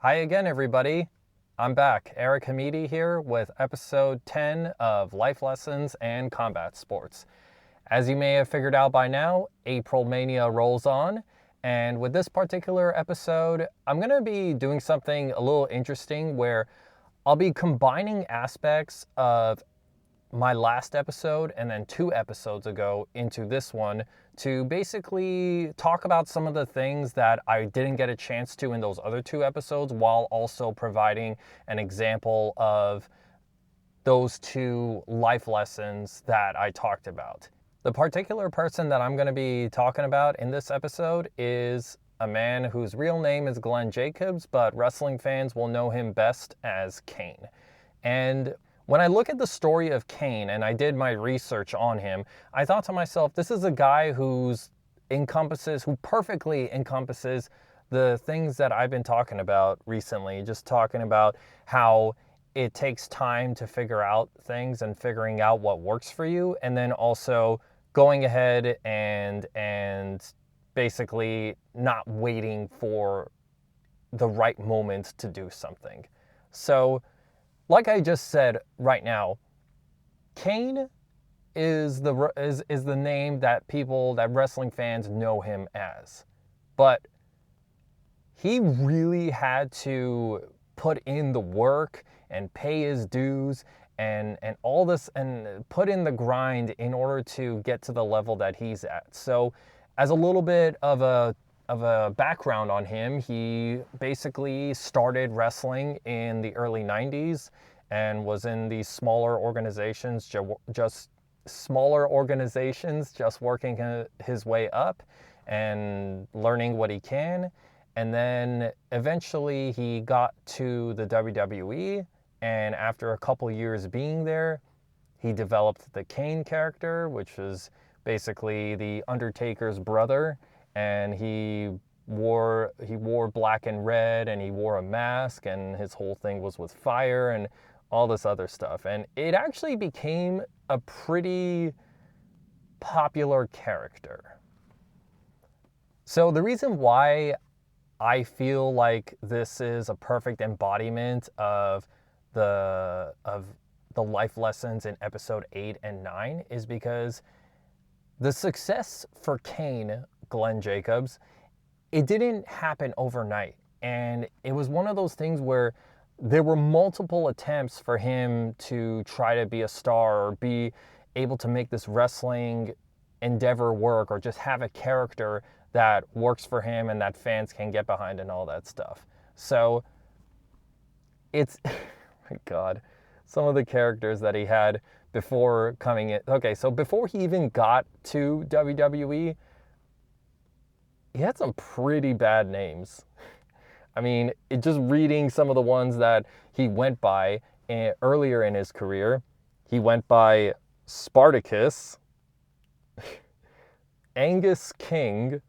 Hi again, everybody. I'm back. Eric Hamidi here with episode 10 of Life Lessons and Combat Sports. As you may have figured out by now, April Mania rolls on, and with this particular episode, I'm going to be doing something a little interesting where I'll be combining aspects of my last episode and then 2 episodes ago into this one to basically talk about some of the things that I didn't get a chance to in those other 2 episodes, while also providing an example of those 2 life lessons that I talked about. The particular person that I'm going to be talking about in this episode is a man whose real name is Glenn Jacobs, but wrestling fans will know him best as Kane. And when I look at the story of Kane, and I did my research on him, I thought to myself, this is a guy who perfectly encompasses the things that I've been talking about recently. Just talking about how it takes time to figure out things and figuring out what works for you, and then also going ahead and basically not waiting for the right moment to do something. So, like I just said right now, Kane is the name that wrestling fans know him as. But he really had to put in the work and pay his dues and all this and put in the grind in order to get to the level that he's at. So, as a little bit of a background on him, he basically started wrestling in the early 90s and was in these smaller organizations, just working his way up and learning what he can. And then eventually he got to the WWE, and after a couple years being there, he developed the Kane character, which was basically the Undertaker's brother, and he wore black and red, and he wore a mask, and his whole thing was with fire and all this other stuff. And it actually became a pretty popular character. So the reason why I feel like this is a perfect embodiment of the life lessons in episode 8 and 9 is because the success for Kane, Glenn Jacobs, it didn't happen overnight. And it was one of those things where there were multiple attempts for him to try to be a star or be able to make this wrestling endeavor work, or just have a character that works for him and that fans can get behind and all that stuff. So it's, my God, some of the characters that he had before coming in. Okay, so before he even got to WWE, he had some pretty bad names. I mean, just reading some of the ones that he went by earlier in his career, he went by Spartacus, Angus King,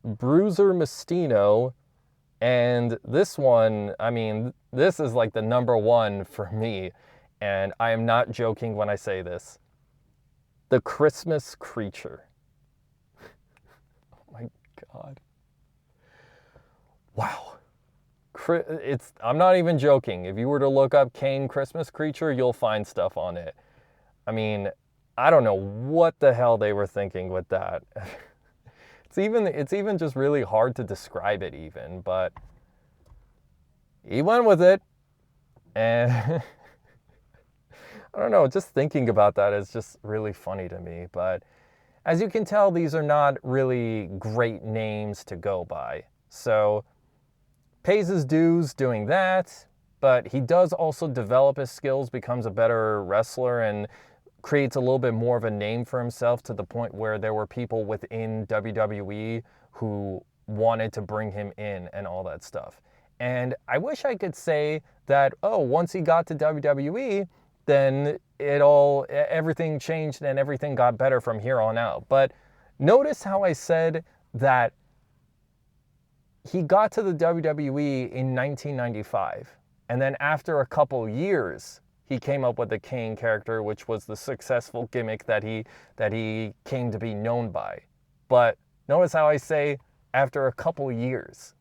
Bruiser Mastino, and this one, I mean, this is like the number one for me, and I am not joking when I say this. The Christmas Creature. Oh my God. Wow. I'm not even joking. If you were to look up Kane Christmas Creature, you'll find stuff on it. I mean, I don't know what the hell they were thinking with that. It's even just really hard to describe it even, but he went with it. And I don't know, just thinking about that is just really funny to me. But as you can tell, these are not really great names to go by. So pays his dues doing that, but he does also develop his skills, becomes a better wrestler, and creates a little bit more of a name for himself, to the point where there were people within WWE who wanted to bring him in and all that stuff. And I wish I could say that, oh, once he got to WWE, then everything changed and everything got better from here on out. But notice how I said that he got to the WWE in 1995, and then after a couple years, he came up with the Kane character, which was the successful gimmick that he came to be known by. But notice how I say after a couple years.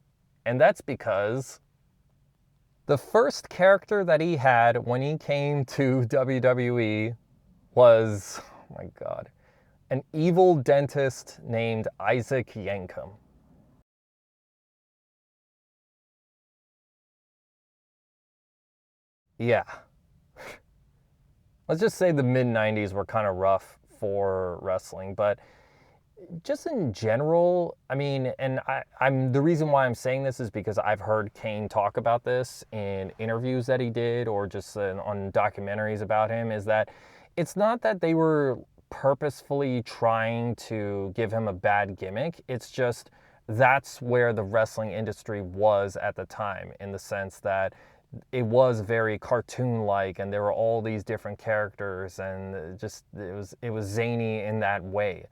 And that's because The first character that he had when he came to WWE was, oh my God, an evil dentist named Isaac Yankem. Yeah. Let's just say the mid 90s were kind of rough for wrestling, but just in general, I mean, and I'm the reason why I'm saying this is because I've heard Kane talk about this in interviews that he did or just on documentaries about him, is that it's not that they were purposefully trying to give him a bad gimmick. It's just that's where the wrestling industry was at the time, in the sense that it was very cartoon like and there were all these different characters, and just it was zany in that way.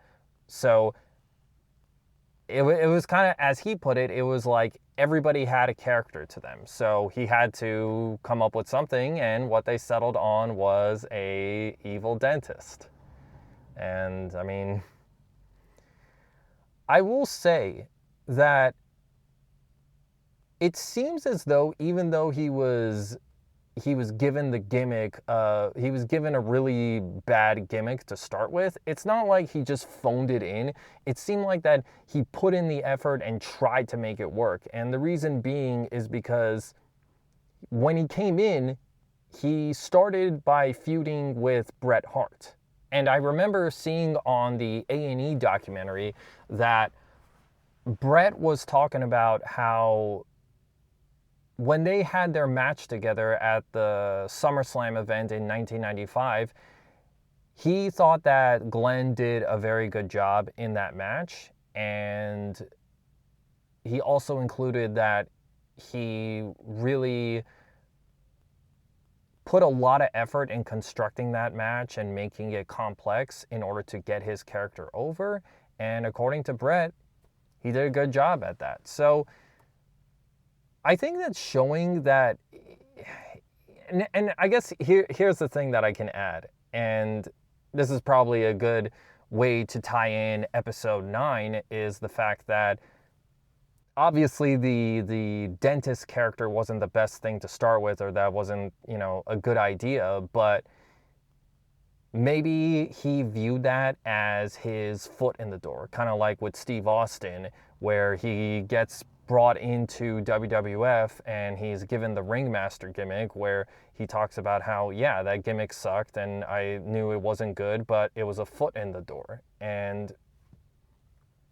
So it was kind of, as he put it, it was like everybody had a character to them. So he had to come up with something, and what they settled on was a evil dentist. And I mean, I will say that it seems as though, even though he was given the gimmick, he was given a really bad gimmick to start with, it's not like he just phoned it in. It seemed like that he put in the effort and tried to make it work. And the reason being is because when he came in, he started by feuding with Bret Hart. And I remember seeing on the A&E documentary that Bret was talking about how when they had their match together at the SummerSlam event in 1995, he thought that Glenn did a very good job in that match. And he also included that he really put a lot of effort in constructing that match and making it complex in order to get his character over. And according to Bret, he did a good job at that. So I think that's showing that, and I guess here's the thing that I can add, and this is probably a good way to tie in episode 9, is the fact that obviously the dentist character wasn't the best thing to start with, or that wasn't, a good idea, but maybe he viewed that as his foot in the door, kind of like with Steve Austin, where he gets brought into WWF and he's given the ringmaster gimmick, where he talks about how, yeah, that gimmick sucked and I knew it wasn't good, but it was a foot in the door. And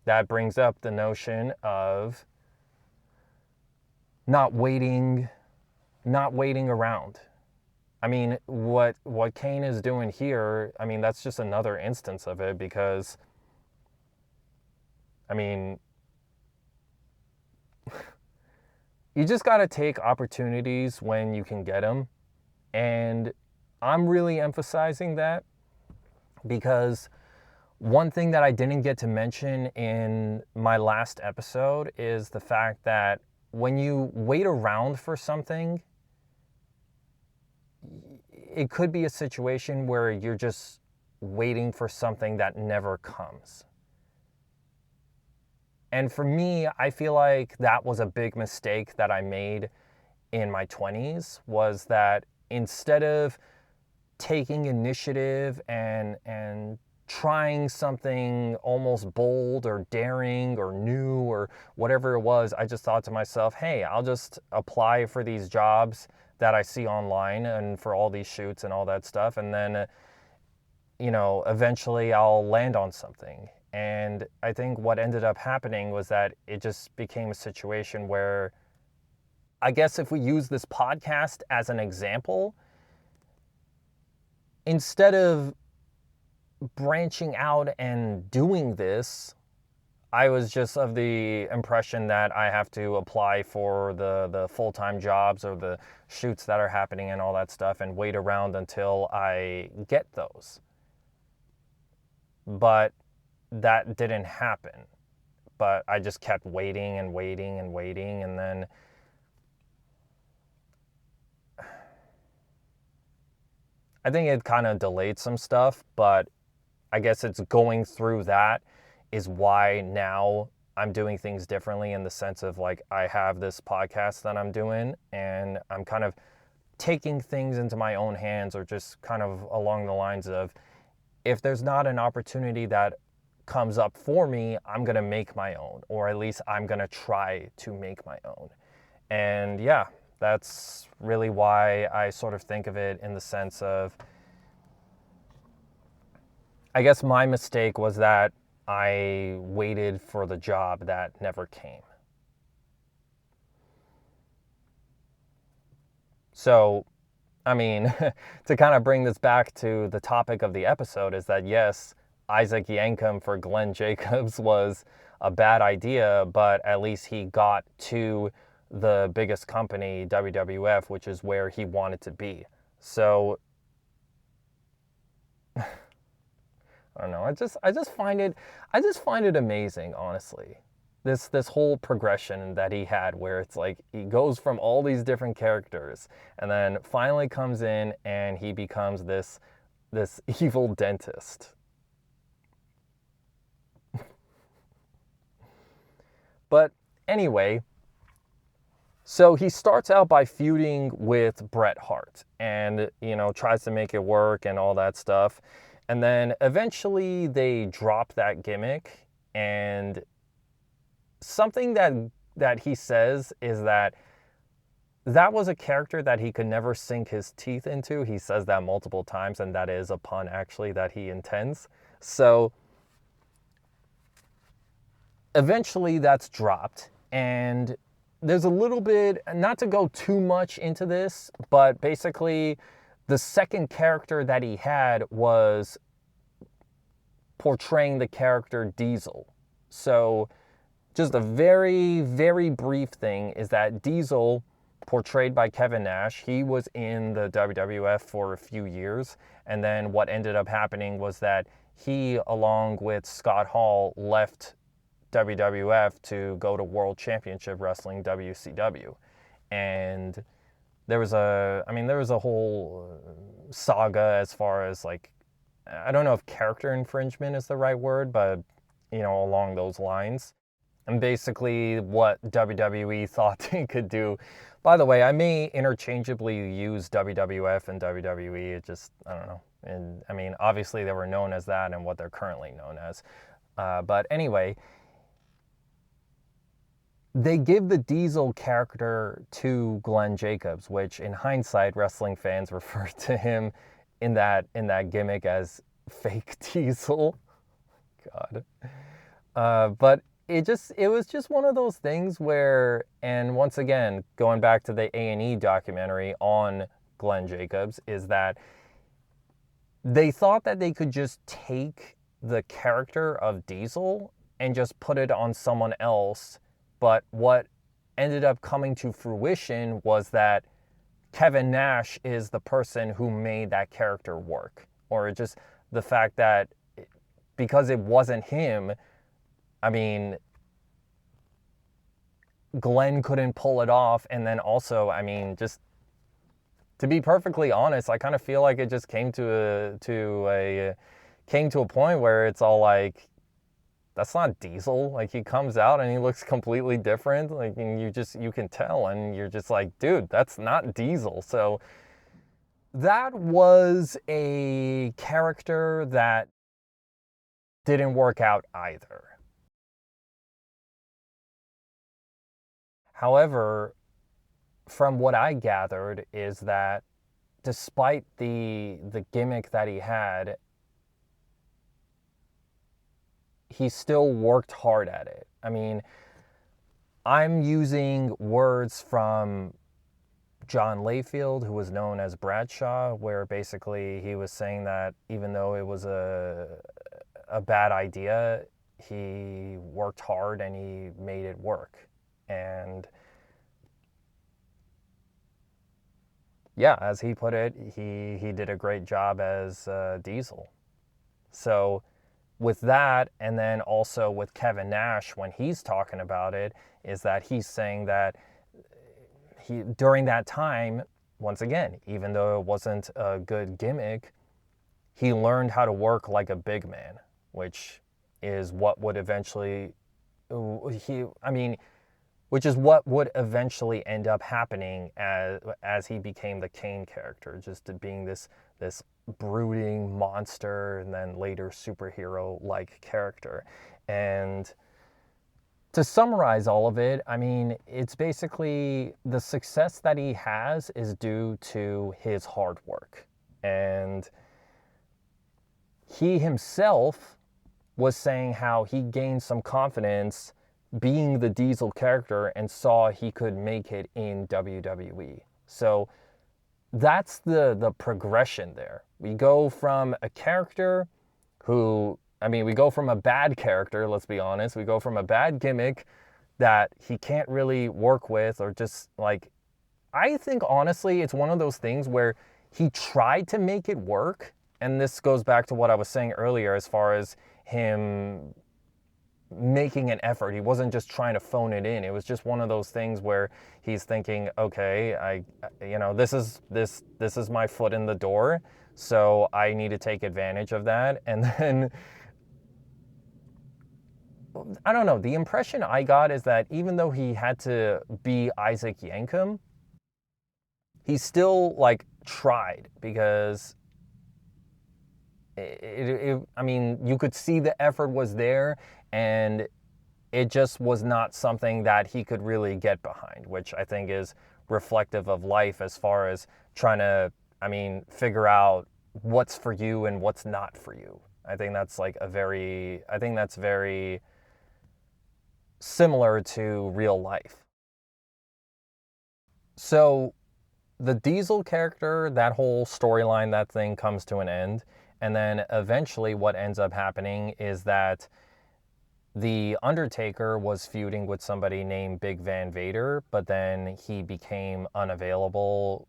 that brings up the notion of not waiting around. I mean, what Kane is doing here, I mean, that's just another instance of it, because, I mean, you just got to take opportunities when you can get them. And I'm really emphasizing that because one thing that I didn't get to mention in my last episode is the fact that when you wait around for something, it could be a situation where you're just waiting for something that never comes. And for me, I feel like that was a big mistake that I made in my 20s, was that instead of taking initiative and trying something almost bold or daring or new or whatever it was, I just thought to myself, hey, I'll just apply for these jobs that I see online and for all these shoots and all that stuff. And then, eventually I'll land on something. And I think what ended up happening was that it just became a situation where, I guess if we use this podcast as an example, instead of branching out and doing this, I was just of the impression that I have to apply for the full-time jobs or the shoots that are happening and all that stuff and wait around until I get those. But that didn't happen. But I just kept waiting and waiting and waiting, and then I think it kind of delayed some stuff, but I guess it's going through that is why now I'm doing things differently in the sense of like I have this podcast that I'm doing, and I'm kind of taking things into my own hands, or just kind of along the lines of, if there's not an opportunity that comes up for me, I'm going to make my own, or at least I'm going to try to make my own. And yeah, that's really why I sort of think of it in the sense of, I guess my mistake was that I waited for the job that never came. So, I mean, to kind of bring this back to the topic of the episode, is that yes, Isaac Yankem for Glenn Jacobs was a bad idea, but at least he got to the biggest company, WWF, which is where he wanted to be. So I don't know. I just find it amazing, honestly. This whole progression that he had, where it's like he goes from all these different characters and then finally comes in and he becomes this evil dentist. But anyway, so he starts out by feuding with Bret Hart and, tries to make it work and all that stuff. And then eventually they drop that gimmick, and something that he says is that was a character that he could never sink his teeth into. He says that multiple times, and that is a pun actually that he intends. So eventually that's dropped, and there's a little bit, not to go too much into this, but basically the second character that he had was portraying the character Diesel. So just a very, very brief thing is that Diesel, portrayed by Kevin Nash, he was in the WWF for a few years, and then what ended up happening was that he, along with Scott Hall, left WWF to go to World Championship Wrestling, WCW. And there was a whole saga as far as, like, I don't know if character infringement is the right word, but along those lines. And basically what WWE thought they could do. By the way, I may interchangeably use WWF and WWE. It just, I don't know. And I mean, obviously they were known as that and what they're currently known as. But anyway, they give the Diesel character to Glenn Jacobs, which in hindsight, wrestling fans refer to him in that gimmick as fake Diesel. God. But it was just one of those things where, and once again, going back to the A&E documentary on Glenn Jacobs, is that they thought that they could just take the character of Diesel and just put it on someone else. But what ended up coming to fruition was that Kevin Nash is the person who made that character work. Or just the fact that because it wasn't him, I mean, Glenn couldn't pull it off. And then also, I mean, just to be perfectly honest, I kind of feel like it just came to a point where it's all like, that's not Diesel. Like, he comes out and he looks completely different. Like, and you can tell, and you're just like, dude, that's not Diesel. So that was a character that didn't work out either. However, from what I gathered is that despite the gimmick that he had, he still worked hard at it. I mean, I'm using words from John Layfield, who was known as Bradshaw, where basically he was saying that even though it was a bad idea, he worked hard and he made it work. And yeah, as he put it, he did a great job as Diesel. So with that, and then also with Kevin Nash, when he's talking about it, is that he's saying that he, during that time, once again, even though it wasn't a good gimmick, he learned how to work like a big man, which is what would eventually I mean, which is what would eventually end up happening as he became the Kane character, just to being this brooding monster and then later superhero-like character. And to summarize all of it, I mean, it's basically the success that he has is due to his hard work. And he himself was saying how he gained some confidence being the Diesel character and saw he could make it in WWE. So that's the progression there. We go from a character who, I mean, we go from a bad character, let's be honest. We go from a bad gimmick that he can't really work with, or just like, I think honestly, it's one of those things where he tried to make it work. And this goes back to what I was saying earlier as far as him making an effort. He wasn't just trying to phone it in. It was just one of those things where he's thinking, okay, this is my foot in the door, so I need to take advantage of that. And then I don't know, the impression I got is that even though he had to be Isaac Yankem, he still like tried, because I mean, you could see the effort was there, and it just was not something that he could really get behind, which I think is reflective of life as far as trying to, I mean, figure out what's for you and what's not for you. I think that's very similar to real life. So the Diesel character, that whole storyline, that thing comes to an end. And then eventually what ends up happening is that the Undertaker was feuding with somebody named Big Van Vader, but then he became unavailable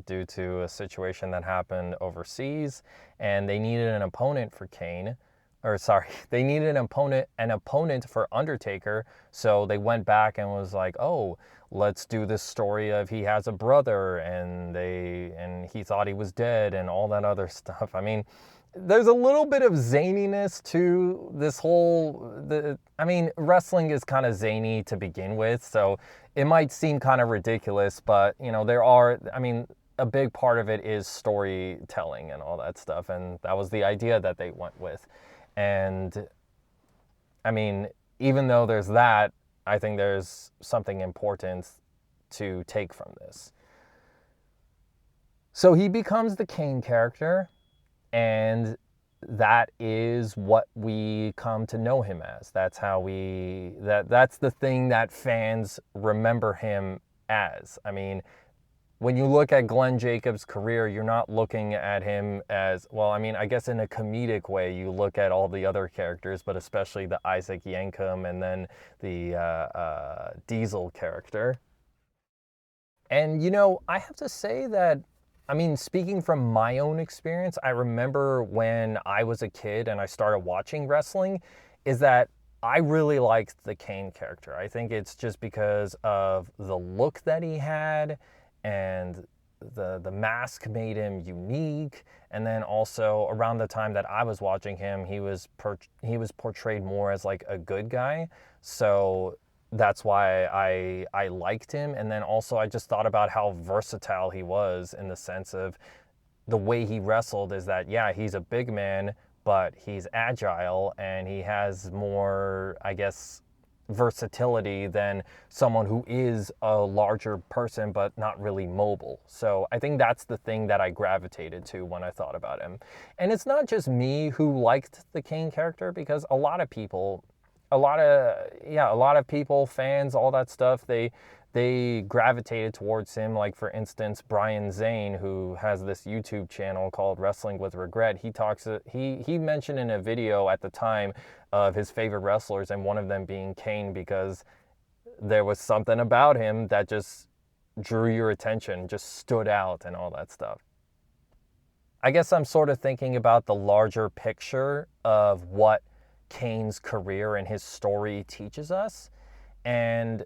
due to a situation that happened overseas, and they needed an opponent for Kane. Or sorry, they needed an opponent for Undertaker, so they went back and was like, "Oh, let's do this story of he has a brother and he thought he was dead and all that other stuff." I mean, there's a little bit of zaniness to this I mean, wrestling is kind of zany to begin with, so it might seem kind of ridiculous, but I mean, a big part of it is storytelling and all that stuff, and that was the idea that they went with. And I mean, even though there's that, I think there's something important to take from this. So he becomes the Kane character, and that is what we come to know him as. That's that's the thing that fans remember him as. I mean, when you look at Glenn Jacobs' career, you're not looking at him as, well, I mean, I guess in a comedic way, you look at all the other characters, but especially the Isaac Yankem and then the Diesel character. And, I have to say that, I mean, speaking from my own experience, I remember when I was a kid and I started watching wrestling, is that I really liked the Kane character. I think it's just because of the look that he had, and the mask made him unique. And then also around the time that I was watching him, he was portrayed more as like a good guy. So that's why I liked him. And then also I just thought about how versatile he was, in the sense of the way he wrestled, is that, yeah, he's a big man, but he's agile and he has more, I guess, versatility than someone who is a larger person but not really mobile. So I think that's the thing that I gravitated to when I thought about him. And it's not just me who liked the Kane character, because a lot of people, fans, all that stuff, they gravitated towards him. Like, for instance, Brian Zane, who has this YouTube channel called Wrestling with Regret, he mentioned in a video at the time of his favorite wrestlers, and one of them being Kane, because there was something about him that just drew your attention, just stood out and all that stuff. I guess I'm sort of thinking about the larger picture of what Kane's career and his story teaches us. And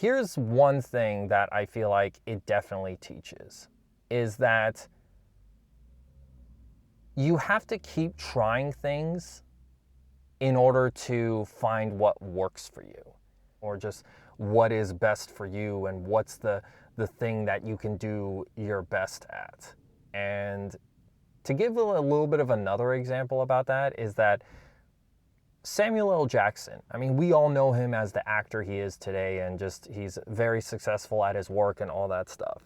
here's one thing that I feel like it definitely teaches, is that you have to keep trying things in order to find what works for you, or just what is best for you and what's the thing that you can do your best at. And to give a little bit of another example about that is that Samuel L. Jackson, I mean, we all know him as the actor he is today, and just he's very successful at his work and all that stuff.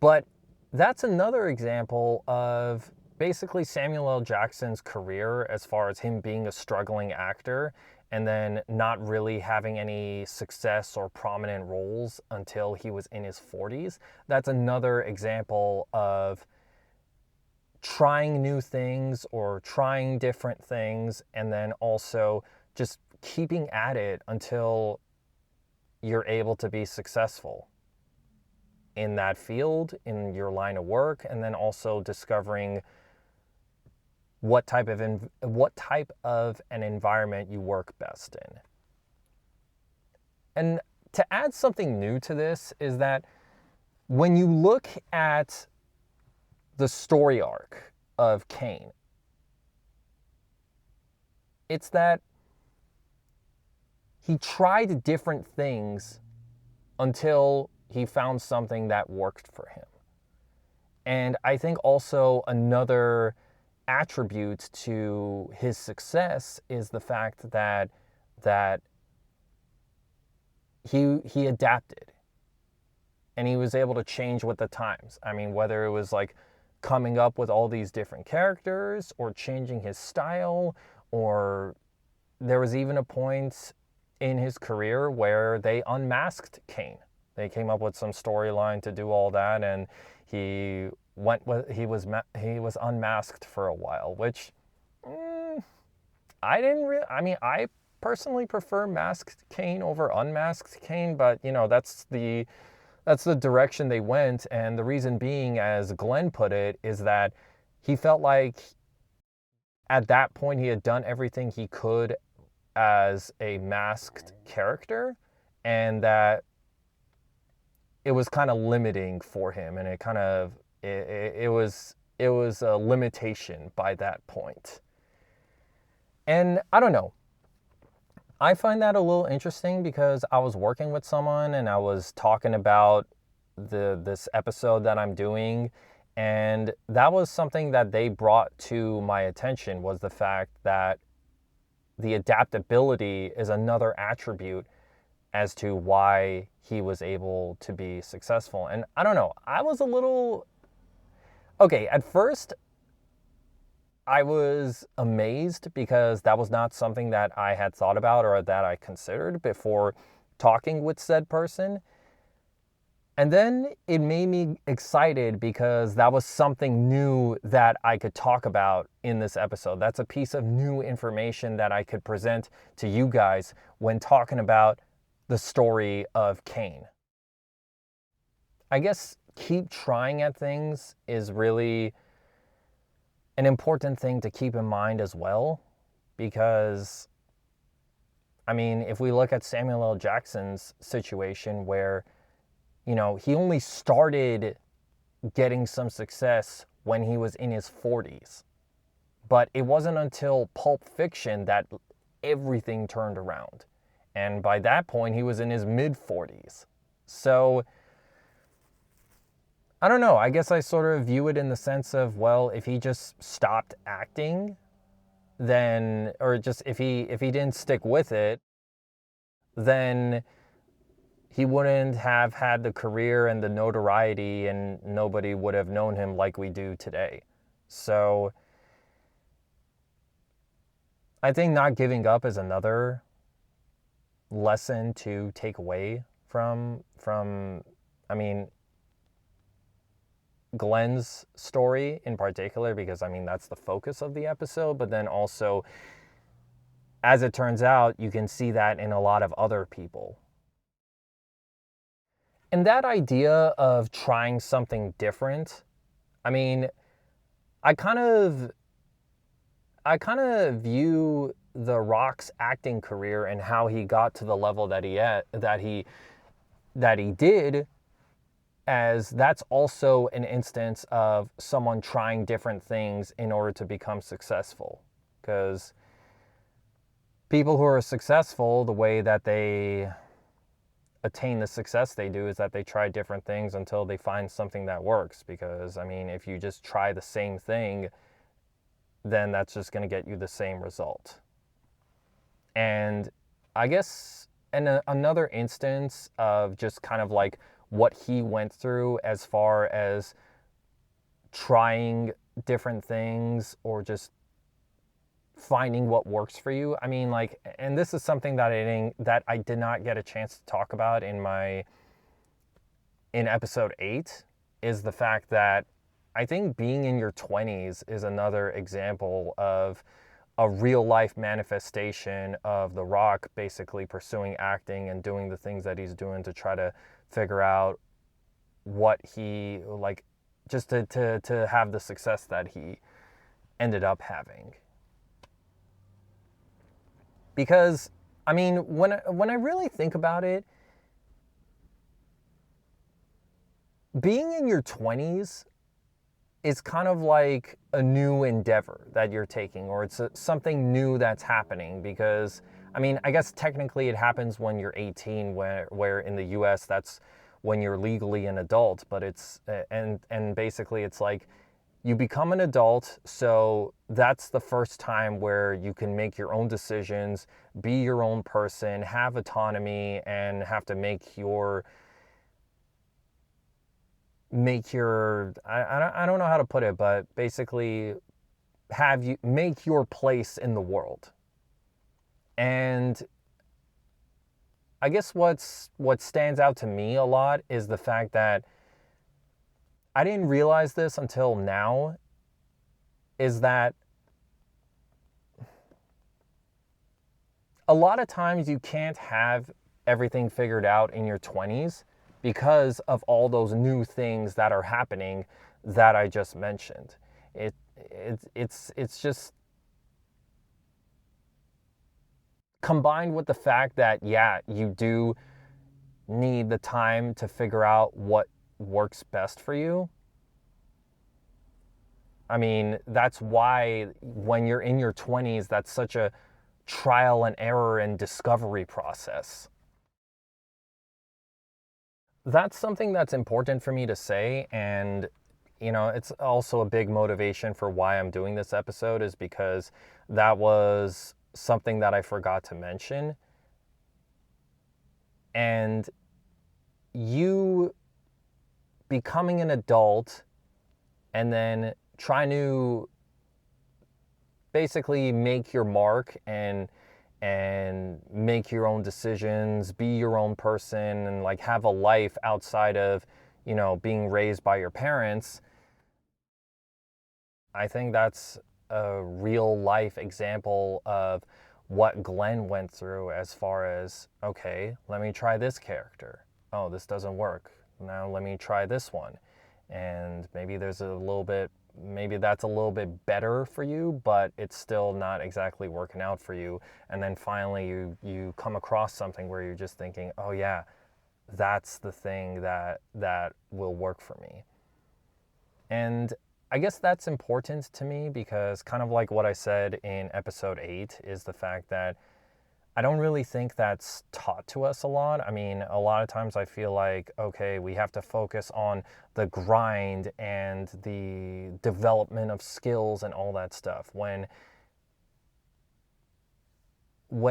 But that's another example of basically Samuel L. Jackson's career, as far as him being a struggling actor and then not really having any success or prominent roles until he was in his 40s. That's another example of trying new things or trying different things, and then also just keeping at it until you're able to be successful in that field, in your line of work, and then also discovering what type of an environment you work best in. And to add something new to this is that when you look at the story arc of Kane, it's that he tried different things until he found something that worked for him. And I think also another attribute to his success is the fact that he adapted and he was able to change with the times. I mean, whether it was like coming up with all these different characters or changing his style, or there was even a point in his career where they unmasked Kane. They came up with some storyline to do all that, and he was unmasked for a while, which I personally prefer masked Kane over unmasked Kane, but that's the direction they went. And the reason being, as Glenn put it, is that he felt like at that point he had done everything he could as a masked character, and that it was kind of limiting for him, and it was a limitation by that point. And I don't know, I find that a little interesting because I was working with someone and I was talking about this episode that I'm doing, and that was something that they brought to my attention, was the fact that the adaptability is another attribute as to why he was able to be successful. And I don't know, I was a little... Okay, at first I was amazed because that was not something that I had thought about or that I considered before talking with said person. And then it made me excited because that was something new that I could talk about in this episode. That's a piece of new information that I could present to you guys when talking about the story of Kane. I guess keep trying at things is really an important thing to keep in mind as well, because, I mean, if we look at Samuel L. Jackson's situation where, he only started getting some success when he was in his 40s. But it wasn't until Pulp Fiction that everything turned around. And by that point, he was in his mid-40s. So, I don't know. I guess I sort of view it in the sense of, well, if he just stopped acting, then, or just if he didn't stick with it, then he wouldn't have had the career and the notoriety, and nobody would have known him like we do today. So I think not giving up is another lesson to take away from Glenn's story in particular, because that's the focus of the episode. But then also, as it turns out, you can see that in a lot of other people. And that idea of trying something different, I kind of view The Rock's acting career and how he got to the level that he did, as that's also an instance of someone trying different things in order to become successful. Because people who are successful, the way that they attain the success they do is that they try different things until they find something that works. Because, I mean, if you just try the same thing, then that's just going to get you the same result. And I guess another instance of just kind of like what he went through as far as trying different things or just finding what works for you. I mean, like, and this is something that I did not get a chance to talk about in episode 8, is the fact that I think being in your 20s is another example of a real life manifestation of The Rock basically pursuing acting and doing the things that he's doing to try to figure out what he, like, just to have the success that he ended up having. Because, I mean, when I really think about it, being in your 20s is kind of like a new endeavor that you're taking, or it's something new that's happening. Because, I mean, I guess technically it happens when you're 18, where in the US that's when you're legally an adult, but it's, and basically it's like, you become an adult, so that's the first time where you can make your own decisions, be your own person, have autonomy, and have to make your I don't know how to put it, but basically make your place in the world. And I guess what stands out to me a lot is the fact that I didn't realize this until now, is that a lot of times you can't have everything figured out in your 20s because of all those new things that are happening that I just mentioned. It's just combined with the fact that, yeah, you do need the time to figure out what works best for you. I mean, that's why when you're in your 20s, that's such a trial and error and discovery process. That's something that's important for me to say, and it's also a big motivation for why I'm doing this episode, is because that was something that I forgot to mention. And you becoming an adult and then trying to basically make your mark and make your own decisions, be your own person, and like have a life outside of, being raised by your parents. I think that's a real life example of what Glenn went through, as far as, okay, let me try this character. Oh, this doesn't work. Now let me try this one. And maybe that's a little bit better for you, but it's still not exactly working out for you. And then finally you come across something where you're just thinking, oh yeah, that's the thing that will work for me. And I guess that's important to me, because kind of like what I said in episode 8 is the fact that I don't really think that's taught to us a lot. I mean, a lot of times I feel like, okay, we have to focus on the grind and the development of skills and all that stuff. When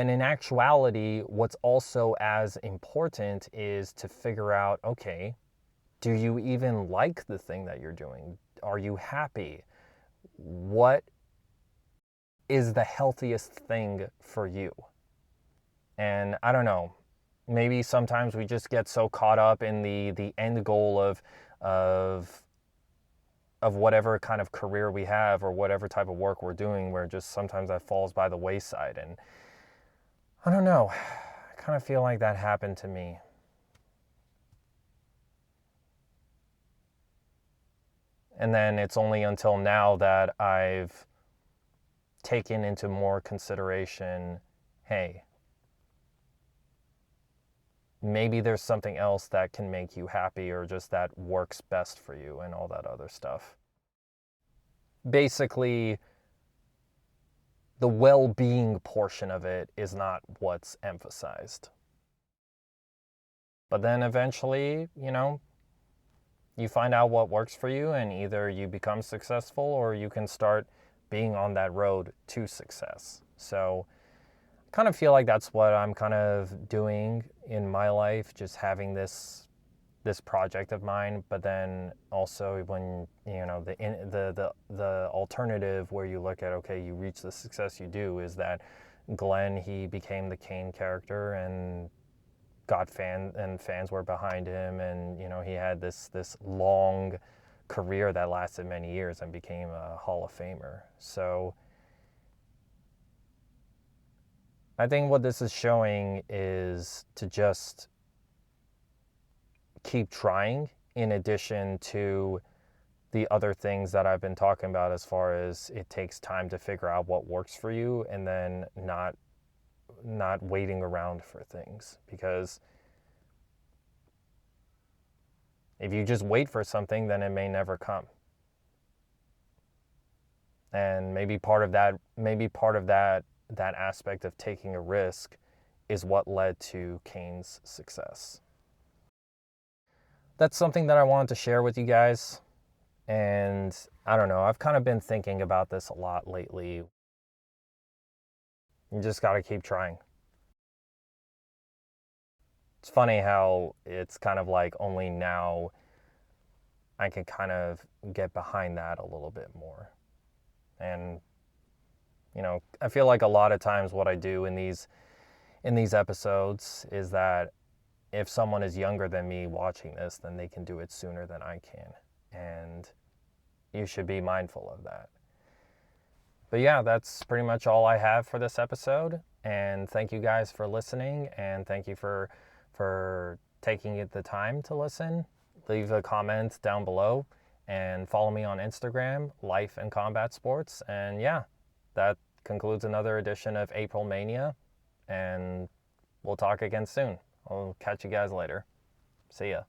in actuality, what's also as important is to figure out, okay, do you even like the thing that you're doing? Are you happy? What is the healthiest thing for you? And I don't know, maybe sometimes we just get so caught up in the end goal of whatever kind of career we have or whatever type of work we're doing, where just sometimes that falls by the wayside. And I don't know, I kind of feel like that happened to me. And then it's only until now that I've taken into more consideration, hey, maybe there's something else that can make you happy, or just that works best for you, and all that other stuff. Basically, the well-being portion of it is not what's emphasized. But then eventually, you find out what works for you, and either you become successful or you can start being on that road to success. So I kind of feel like that's what I'm kind of doing in my life, just having this project of mine. But then also, when the alternative where you look at, okay, you reach the success you do, is that Glenn, he became the Kane character and got fans were behind him, and he had this long career that lasted many years and became a Hall of Famer. So I think what this is showing is to just keep trying, in addition to the other things that I've been talking about, as far as it takes time to figure out what works for you, and then not waiting around for things. Because if you just wait for something, then it may never come. And maybe part of that aspect of taking a risk is what led to Kane's success. That's something that I wanted to share with you guys. And I don't know, I've kind of been thinking about this a lot lately. You just got to keep trying. It's funny how it's kind of like only now I can kind of get behind that a little bit more. And I feel like a lot of times what I do in these episodes is that if someone is younger than me watching this, then they can do it sooner than I can. And you should be mindful of that. But yeah, that's pretty much all I have for this episode. And thank you guys for listening, and thank you for taking the time to listen. Leave a comment down below and follow me on Instagram, Life and Combat Sports. And yeah, that concludes another edition of April Mania, and we'll talk again soon. I'll catch you guys later. See ya.